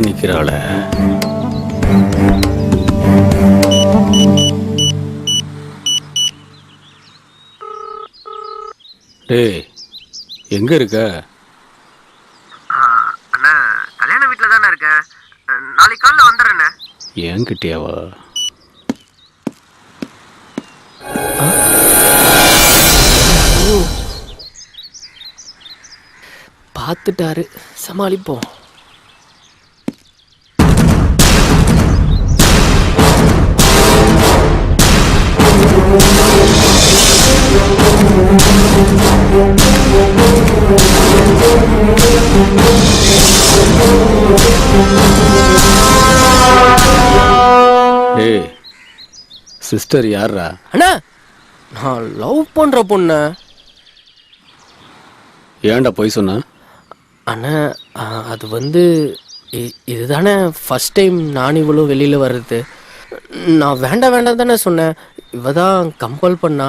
நிக்கிறாள. டேய், எங்க இருக்க? அண்ணா, கல்யாண வீட்டில் தானே இருக்கேன். நாளைக்கு காலைல வந்துடுறேண்ணே. ஏன் கிட்டியாவா? பார்த்துட்டாரு, சமாளிப்போம். டேய், சிஸ்டர் யாரா? அண்ணா, நான் லவ் பண்ற பொண்ணு. ஏன்டா போய் சொன்ன? அண்ணா, அது வந்து இதுதானே ஃபர்ஸ்ட் டைம் நான் இவ்வளோ வெளியில் வர்றது. நான் வேண்டாம் வேண்டாம் தானே சொன்னேன். இவ தான் கம்பல் பண்ணா.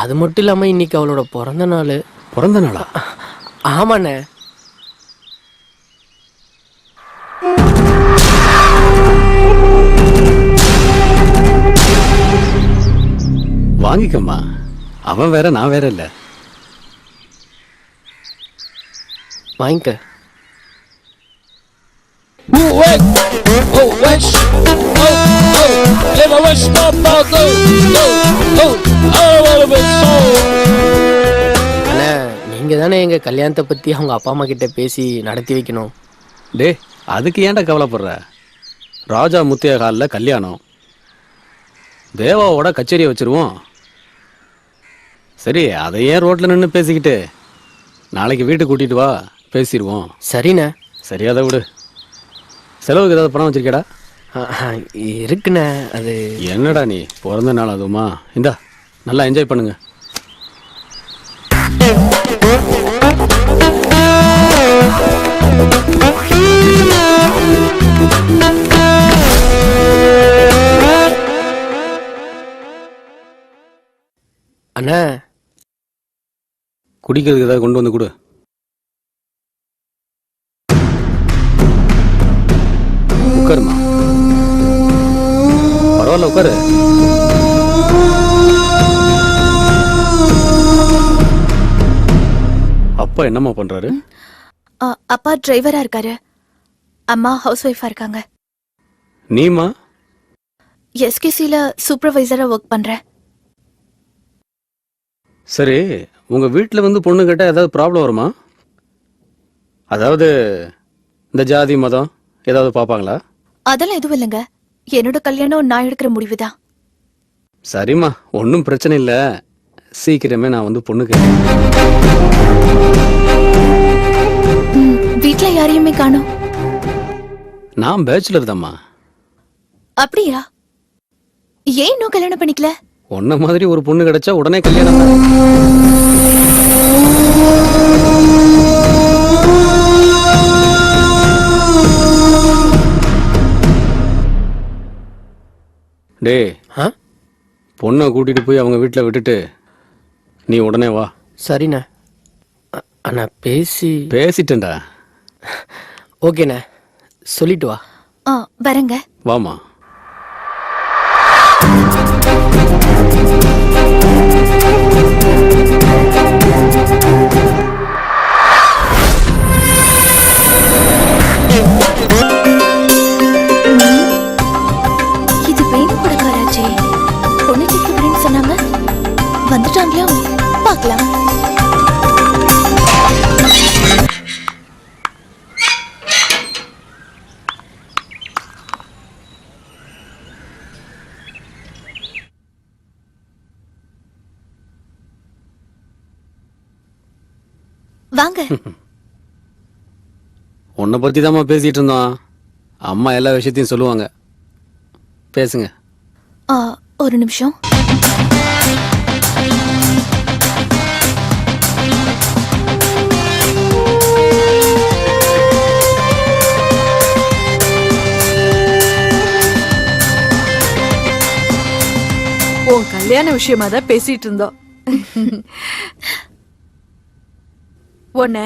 அது மட்டும் இல்லாமல் இன்னைக்கு அவளோட பிறந்த நாள். பிறந்த நாளா? ஆமாண்ணே. வாங்கிக்கம்மா. அவன் வேற, நான் வேற இல்லை. வாங்கிக்க. அண்ணா, நீங்க தானே எங்க கல்யாணத்தை பத்தி அவங்க அப்பா அம்மா கிட்ட பேசி நடத்தி வைக்கணும். டே, அதுக்கு ஏன்டா கவலைப்படுற? ராஜா முத்தைய ஹாலில் கல்யாணம். தேவாவோட கச்சேரியை வச்சிருவோம். சரி, அதை ஏன் ரோட்ல நின்று பேசிக்கிட்டு? நாளைக்கு வீட்டுக்கு கூட்டிட்டு வா, பேசிடுவோம். சரிண்ணே. சரி, அதை விடு. செலவுக்கு ஏதாவது பணம் வச்சிருக்கேடா? இருக்குண்ணே. அது என்னடா நீ, பிறந்த நாள் அதுவுமா? இந்தா, நல்லா என்ஜாய் பண்ணுங்க. அண்ணா, குடிக்கிறதுக்கு ஏதாவது கொண்டு வந்து கொடு. உட்காருமா. பரவாயில்ல, உட்காரு. அப்பா என்னம்மா பண்றாரு? அப்பா டிரைவரா இருக்காரு. அம்மா ஹவுஸ் ஒய்ஃபா இருக்காங்க. நீமா? எஸ்கேசில சூப்பர்வைசரா ஒர்க் பண்றேன். சரி, உங்க வீட்டில் வந்து பொண்ணு கேட்டா ஏதாவது ப்ராப்ளம் வருமா? அதாவது இந்த ஜாதி மதம் ஏதாவது பார்ப்பாங்களா? அதெல்லாம் எதுவும் இல்லைங்க. என்னோட கல்யாணம் நான் எடுக்கிற முடிவுதான். சரிம்மா, ஒன்றும் பிரச்சனை இல்லை. சீக்கிரமே நான் வந்து பொண்ணு கேட்டேன். வீட்ல யாரையுமே காணோம். நான் பேச்சுலர் தாம்மா. அப்படியா? ஏன் இன்னும் கல்யாணம் பண்ணிக்கல? உன்ன மாதிரி ஒரு பொண்ணு கிடைச்சா உடனே கல்யாணம் தான். டே, பொண்ணை கூட்டிட்டு போய் அவங்க வீட்டில் விட்டுட்டு நீ உடனே வா. சரிண்ணே. அண்ணா, பேசிட்டேன்டா. ஓகேண்ணே, சொல்லிட்டு வா. வரேங்க. வாமா. இது வேணும் கொடுக்காராச்சே. பொண்ணு கேட்கிறேன்னு சொன்னாங்க. வந்துட்டாங்களா? பார்க்கலாம். வாங்க. உன்னை பத்தி தாம்மா பேசிட்டு இருந்தோம். அம்மா எல்லா விஷயத்தையும் சொல்லுவாங்க. பேசுங்க. ஒரு நிமிஷம். உன் கல்யாண விஷயமா தான் பேசிட்டு இருந்தோம். உன்னை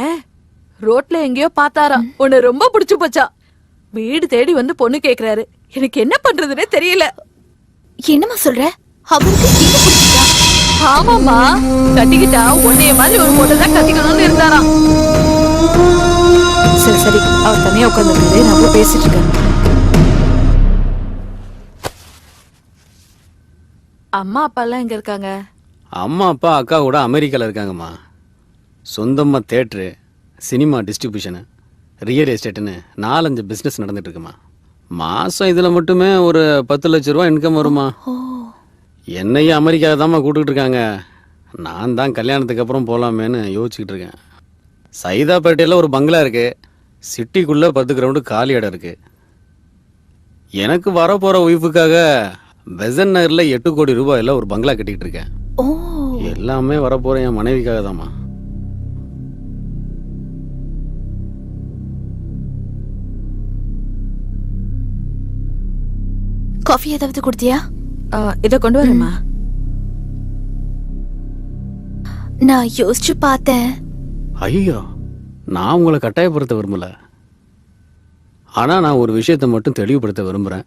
ரோட்ல எங்கேயோ பார்த்தாராம். உன்னை ரொம்ப பிடிச்சு போச்சா. வீடு தேடி வந்து பொண்ணு கேக்குறாரு. எனக்கு என்ன பண்றதுன்னே தெரியல. என்னம்மா சொல்ற? அவருக்கு என்ன பிடிச்சிருக்கா? ஆமாமா, கட்டிக்கிட்டா உன்னைய மாதிரி ஒரு பொண்ணு தான் கட்டிக்கணும்னு இருந்தாராம். சரி சரி, அவர் தனியா உட்காந்துருக்காரு, நான் போய் பேசிட்டு இருக்கேன். அம்மா அப்பா எல்லாம் எங்க இருக்காங்க? அம்மா அப்பா அக்கா கூட அமெரிக்காவில் இருக்காங்கம்மா. சொந்தமாக தேட்ரு, சினிமா டிஸ்ட்ரிபியூஷனு, ரியல் எஸ்டேட்டுன்னு 4-5 பிஸ்னஸ் நடந்துட்டு இருக்குமா. மாதம் இதில் மட்டுமே ஒரு 10 லட்ச ரூபா இன்கம் வருமா. என்னையும் அமெரிக்காவை தாம்மா கூப்பிட்டுட்டு இருக்காங்க. நான் தான் கல்யாணத்துக்கு அப்புறம் போகலாமேன்னு யோசிச்சுக்கிட்டு இருக்கேன். சைதாப்பேட்டையில் ஒரு பங்களா இருக்குது. சிட்டிக்குள்ளே 10 கிரவுண்டு காலி இடம் இருக்குது. எனக்கு வரப்போகிற ஒய்ஃபுக்காக பெசன் நகரில் 8 கோடி ரூபாயில் ஒரு பங்களா கட்டிக்கிட்டு இருக்கேன். ஓ, எல்லாமே வரப்போகிற என் மனைவிக்காக தாம்மா. காஃபி ஏதாவது குடுத்தியா? இத கொண்டு வரேம்மா. நான் யோசிச்சு பார்த்தேன். ஐயோ, நான் உங்களை கட்டாயப்படுத்த விரும்பல. ஆனால் நான் ஒரு விஷயத்தை மட்டும் தெளிவுபடுத்த விரும்புகிறேன்.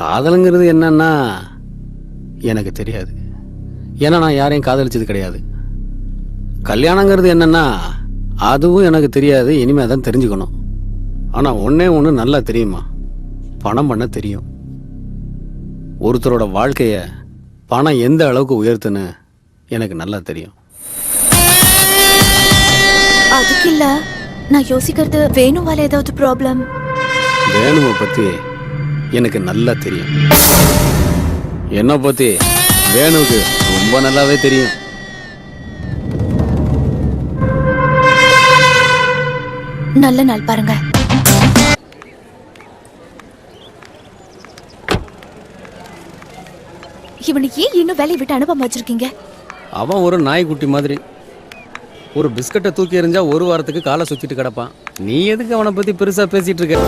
காதலுங்கிறது என்னன்னா எனக்கு தெரியாது. ஏன்னா நான் யாரையும் காதலிச்சது கிடையாது. கல்யாணங்கிறது என்னன்னா அதுவும் எனக்கு தெரியாது. இனிமே தான் தெரிஞ்சுக்கணும். ஆனால் ஒன்று நல்லா தெரியுமா, பணம் பண்ண தெரியும். ஒருத்தரோட வாழ்க்கைய பணம் எந்த அளவுக்கு உயர்த்துன்னு எனக்கு நல்லா தெரியும். அதுக்கு இல்ல, நான் யோசிக்கிறது வேணுவால ஏதாவது ப்ராப்ளம். வேணுவை பத்தி எனக்கு நல்லா தெரியும். என்னை பத்தி வேணுக்கு ரொம்ப நல்லாவே தெரியும். நல்ல நாள் பாருங்க. இவனை ஏன் இன்னும் வேலையை விட்டு அனுப்பாம வச்சிருக்கீங்க? அவன் ஒரு நாய்க்குட்டி மாதிரி. ஒரு பிஸ்கட்டை தூக்கி எறிஞ்சா ஒரு வாரத்துக்கு காலை சுத்திட்டு கிடப்பான். நீ எதுக்கு அவனை பத்தி பெருசா பேசிட்டு இருக்க?